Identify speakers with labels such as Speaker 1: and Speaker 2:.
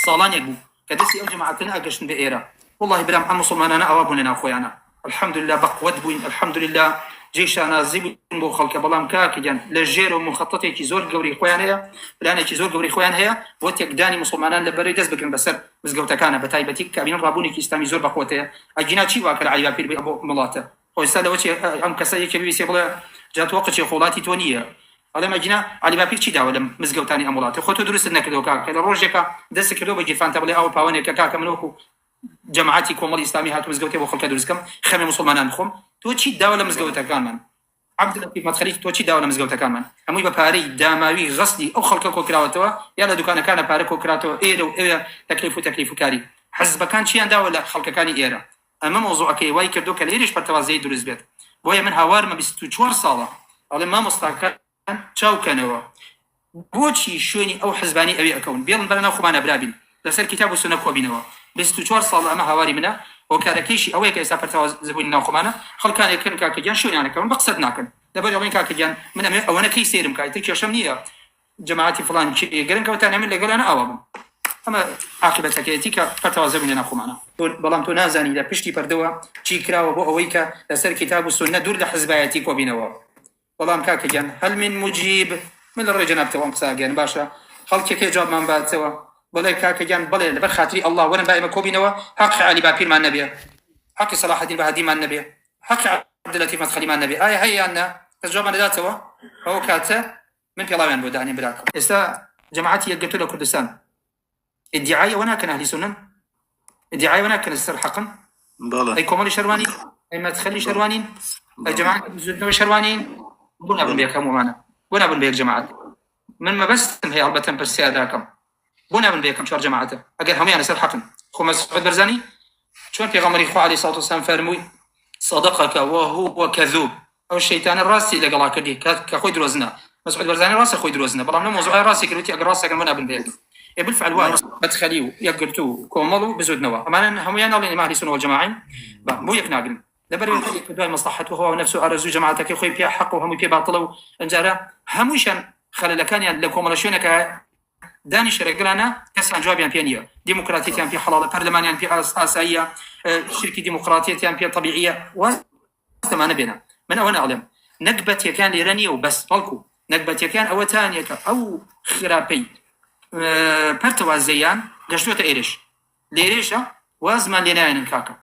Speaker 1: ساڵان یەک بوو کە دەستی ئەو جەماعەتە ئەگەشتن بە ئێرە والله برام ئەم مسلمانانە ئەوا بوون لە ناو خۆیانە الحەمدولله بەقوەت بووین الحەمدولله جێشان نازی بوون بۆ خەڵکە بەڵام کاکەگیان لە ژێر و مخەتەتێکی زۆر گەوری خۆیان هەیە پلانێکی زۆر گەوری خۆیان هەیە بۆ تێکدانی مسلمانان لە بەرەی دەست بکەن بەسەر مزگەوتەکانە بە تایبەتی کابینە ڕابوونێکی ئیسلامی زۆر بەقوەت هەیە ئەگینا چی واکە لە عەلی باپیر بێ بۆ وڵاتە ئێستا لەوە ئەم کەسە یەکێ بویستێ بڵێ جات وەقت وڵاتی تۆ نییە ئەڵێ مەجینا عەلی باپیر چی داوە لە مزگەوتانی ئەم وڵاتە خۆ تۆ دروست نەکردەوە کاکە لە ڕۆژێکە دەست کردەوە بە گیرفانتە بڵێ ئەو پاوەنێکە کاکە من وەکو جەماعەتی کۆمەڵی ئیسلامی هاتوو مزگەوتێ بۆ خەڵکە دروستکەم خەمی مسلمانان بخۆم تۆ چی داوە لە مزگەوتەکانمان عەبدولەطیف مەدخەلی تۆ چی داوە لە مزگەوتەکانمان هەمووی بە پارەی داماوی غەسلی ئەو خەڵکە کۆکراوەتەوە یا لە دوکانەکانە پارە کۆکراتەوە ئێرە و ئێوە تەکلیف و کاری حەزبەکان چیان داوە لە خەڵکەکانی ئێرە ئەمە مۆزوعەکەی وای کردو کە لێرەش پەرتەوازەیە دروست بێت بۆیە من هاوارمە 24 ساڵە ئەڵێ مامۆستاکان چاوکەنەوە بۆچی شوێنی ئەو حزبانی ئەوێ ئەکەون بێڵن بەرەناو خۆمانە برابین لەسەر کتاب و سونە کۆبینەوە 24 ساڵ ئەمە هاواری منە هۆکارەکەیشی ئەوەیە کە ئێستا پەرتەوازە بوونی ناو خۆمانە خەڵکانێک کردن کاکەگیان شوێنیانەکەون بە قسەت ناکەن لەبەر ئەوەی کاکەگیان من ئەوەنەکەی سێرم کایتر کێشەم نییە جەماعەتی فڵان گەرن کەوتانە من لەگەڵانە ئاوا بم ئەمە عاقبەتەکەیەتی کە پەرتەوازە بوونی ناو خۆمانە بەڵام تۆ نازانی لە پشتی پەردەوە چی کراوە بۆ ئەوەی کە لەسەر کتاب و سونە دوور لە حزبایەتی کۆبینەوە بەڵام کاکەگیان هەل من مجیب من لە ڕێ جەنابتەوە ئەم قساگەیان باشە خەڵکێکی جوابمان باتەوە بەڵێ کاکەگیان بڵێ لەبەر خاتری ئەڵڵا وەرن با ئێمە کۆبینەوە حەقی عەلی باپیرمان نەبێ حەقی سەلاح الدین بەهادیمان نەبێ حەقی عەبدولەطیف مەدخەلیمان نەبێ ئایا هەیە یان نە کەس جوابمان دەداتەوە ئەوە کاتە من پێڵاویان بۆ دانێ براکەم ئێستا جەماعەتی یەکگرتوو لە کوردستان ادعای ئەوە ناکەن ئەهلی سونەن ادعای ئەوە ناکەن سەر حەقن ئەی کۆمەڵی شەروانی ئەی مەدخەلی شەروانین ئەی جەماعەت زودنەوەی شەروانین بۆ نابن بە یەک هەموومانە بۆ نابن بە یەک جەماعەت من مەبەستم هەیە ئەڵبەتە پرسیار داکەم بۆ نابن بە یەکەم چوار جەماعەتە ئەگەر هەموویان لەسەر حەقن خۆ مەسعود بەرزانی چۆن پێغەمبەری خوا عەلەیهی سەڵات وسەلام فەرمووی صدقك وهو كذوب ئەو شەیتانە ڕاستی لەگەڵا کردی کە خۆی درۆزنە مەسعود بەرزانی ڕاستە خۆی درۆزنە بەڵام لە مۆزوعی ڕاستی کردوتی ئەگەر ڕاستەکەن بۆ نابن بە یەک بالفعل وارد مدخلي ويقرتو كومالو بزودنوا أمانة هم ينال لما أهل السنة والجماعة مو يقنعون لبر يدوي مصلحته هو نفسه أرزو جماعتك يخوي بيا حق وهم بيا باطلوا انجارا هموشان خلال كان لكم رشونك داني شرقلنا كسان جوابيان بيانية ديمقراطية في حلال برلمانيان في أساسية شركة ديمقراطية في طبيعية وثمان بينا من أولا أعلم نقبة كان إيرانية وبس بالكو نقبة كان أو تانية أو خرابي پەرتەوازەیان گەشتوتە ئێرش لێرێشە وازمان لێنایەنن کاکە